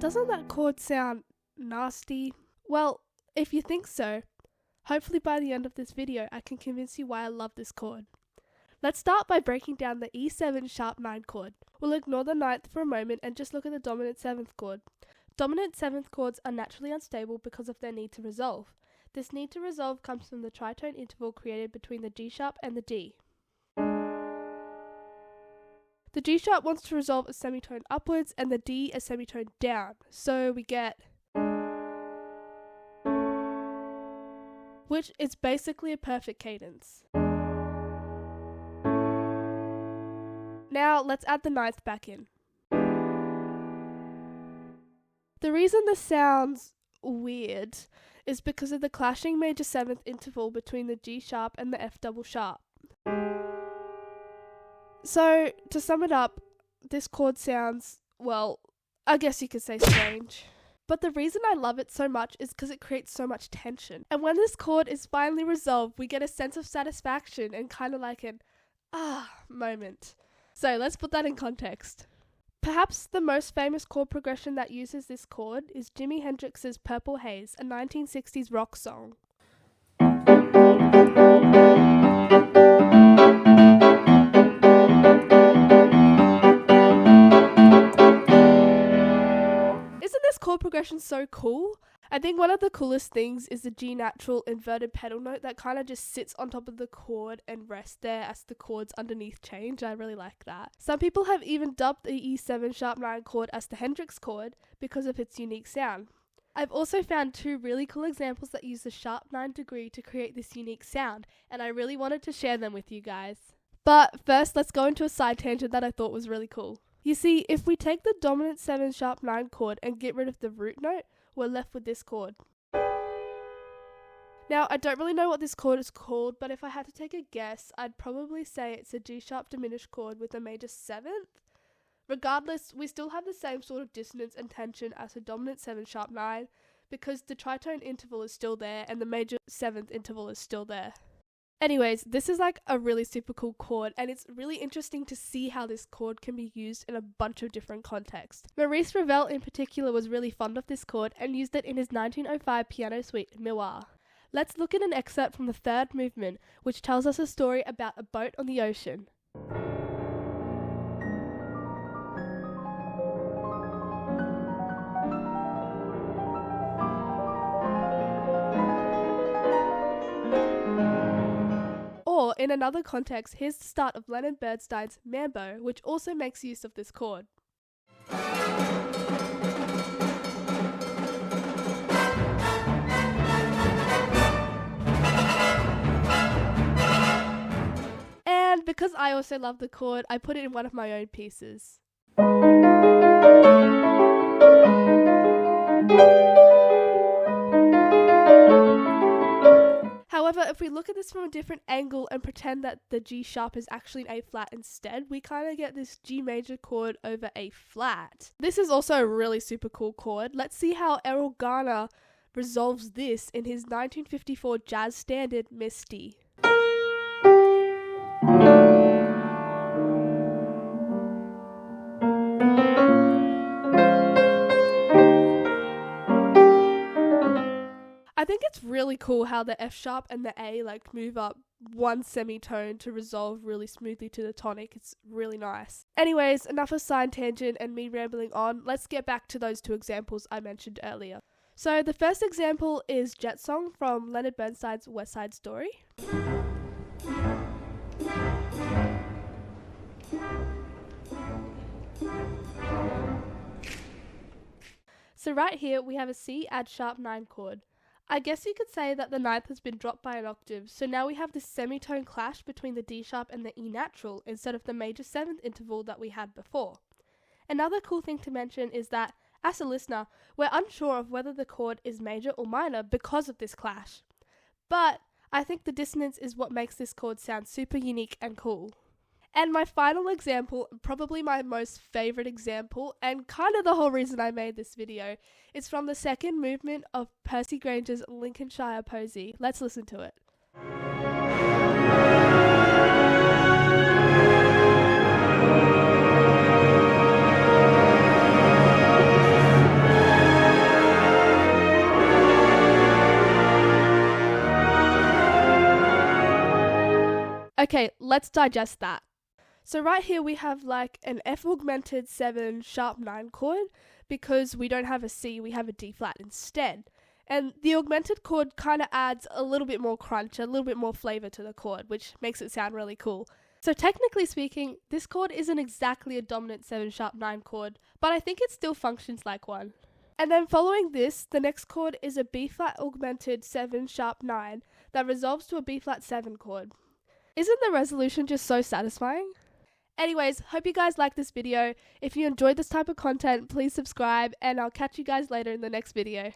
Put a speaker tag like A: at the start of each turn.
A: Doesn't that chord sound nasty? Well, if you think so, hopefully by the end of this video I can convince you why I love this chord. Let's start by breaking down the E7 sharp 9 chord. We'll ignore the 9th for a moment and just look at the dominant 7th chord. Dominant 7th chords are naturally unstable because of their need to resolve. This need to resolve comes from the tritone interval created between the G sharp and the D. The G sharp wants to resolve a semitone upwards and the D a semitone down, so we get, which is basically a perfect cadence. Now let's add the 9th back in. The reason this sounds weird is because of the clashing major 7th interval between the G sharp and the F double sharp. So, to sum it up, this chord sounds, well, I guess you could say strange. But the reason I love it so much is because it creates so much tension. And when this chord is finally resolved, we get a sense of satisfaction and kind of like an moment. So let's put that in context. Perhaps the most famous chord progression that uses this chord is Jimi Hendrix's Purple Haze, a 1960s rock song. Isn't this chord progression so cool? I think one of the coolest things is the G natural inverted pedal note that kind of just sits on top of the chord and rests there as the chords underneath change. I really like that. Some people have even dubbed the E7 sharp 9 chord as the Hendrix chord because of its unique sound. I've also found two really cool examples that use the sharp 9 degree to create this unique sound, and I really wanted to share them with you guys. But first, let's go into a side tangent that I thought was really cool. You see, if we take the dominant 7 sharp 9 chord and get rid of the root note, we're left with this chord. Now, I don't really know what this chord is called, but if I had to take a guess, I'd probably say it's a G sharp diminished chord with a major 7th. Regardless, we still have the same sort of dissonance and tension as the dominant 7 sharp 9 because the tritone interval is still there and the major 7th interval is still there. Anyways, this is like a really super cool chord, and it's really interesting to see how this chord can be used in a bunch of different contexts. Maurice Rell in particular was really fond of this chord and used it in his 1905 piano suite, Miroirs. Let's look at an excerpt from the third movement, which tells us a story about a boat on the ocean. Or, in another context, here's the start of Leonard Bernstein's Mambo, which also makes use of this chord. And because I also love the chord, I put it in one of my own pieces. However, if we look at this from a different angle and pretend that the G sharp is actually an A flat instead, we kind of get this G major chord over A flat. This is also a really super cool chord. Let's see how Errol Garner resolves this in his 1954 jazz standard, Misty. I think it's really cool how the F sharp and the A move up one semitone to resolve really smoothly to the tonic. It's really nice. Anyways, enough of side tangent and me rambling on. Let's get back to those two examples I mentioned earlier. So the first example is Jet Song from Leonard Bernstein's Westside Story. So right here we have a C add sharp 9 chord. I guess you could say that the 9th has been dropped by an octave, so now we have this semitone clash between the D sharp and the E natural instead of the major 7th interval that we had before. Another cool thing to mention is that, as a listener, we're unsure of whether the chord is major or minor because of this clash. But I think the dissonance is what makes this chord sound super unique and cool. And my final example, probably my most favourite example, and kind of the whole reason I made this video, is from the second movement of Percy Granger's Lincolnshire Posy. Let's listen to it. Okay, let's digest that. So right here we have like an F augmented 7 sharp 9 chord. Because we don't have a C, we have a D flat instead. And the augmented chord kind of adds a little bit more crunch, a little bit more flavor to the chord, which makes it sound really cool. So technically speaking, this chord isn't exactly a dominant 7 sharp 9 chord, but I think it still functions like one. And then following this, the next chord is a B flat augmented 7 sharp 9 that resolves to a B flat 7 chord. Isn't the resolution just so satisfying? Anyways, hope you guys liked this video. If you enjoyed this type of content, please subscribe, and I'll catch you guys later in the next video.